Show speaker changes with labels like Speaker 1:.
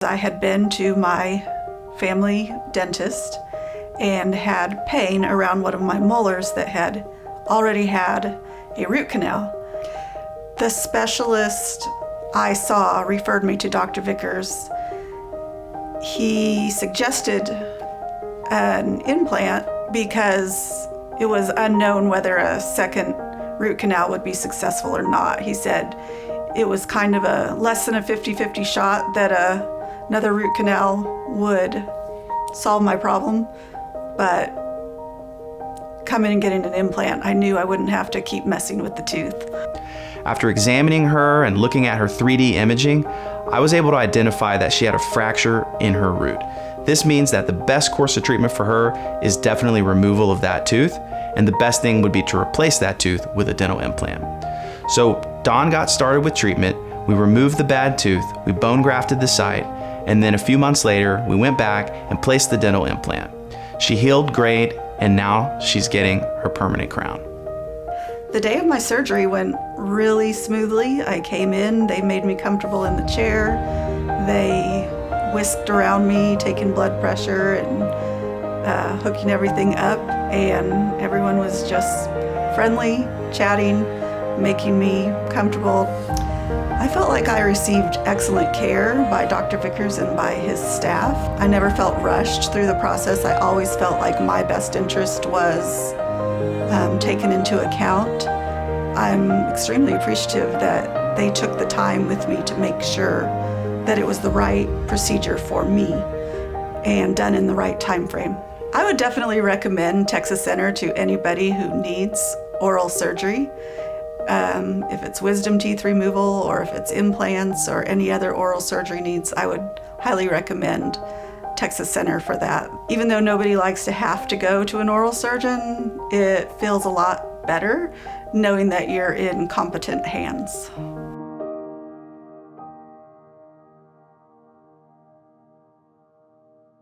Speaker 1: I had been to my family dentist and had pain around one of my molars that had already had a root canal. The specialist I saw referred me to Dr. Vickers. He suggested an implant because it was unknown whether a second root canal would be successful or not. He said it was kind of a less than a 50-50 shot that another root canal would solve my problem, but coming and getting an implant, I knew I wouldn't have to keep messing with the tooth.
Speaker 2: After examining her and looking at her 3D imaging, I was able to identify that she had a fracture in her root. This means that the best course of treatment for her is definitely removal of that tooth, and the best thing would be to replace that tooth with a dental implant. So Dawn got started with treatment, we removed the bad tooth, we bone grafted the site, and then a few months later, we went back and placed the dental implant. She healed great, and now she's getting her permanent crown.
Speaker 1: The day of my surgery went really smoothly. I came in, they made me comfortable in the chair. They whisked around me, taking blood pressure and hooking everything up, and everyone was just friendly, chatting, making me comfortable. I felt like I received excellent care by Dr. Vickers and by his staff. I never felt rushed through the process. I always felt like my best interest was taken into account. I'm extremely appreciative that they took the time with me to make sure that it was the right procedure for me and done in the right time frame. I would definitely recommend Texas Center to anybody who needs oral surgery. If it's wisdom teeth removal or if it's implants or any other oral surgery needs, I would highly recommend Texas Center for that. Even though nobody likes to have to go to an oral surgeon, it feels a lot better knowing that you're in competent hands.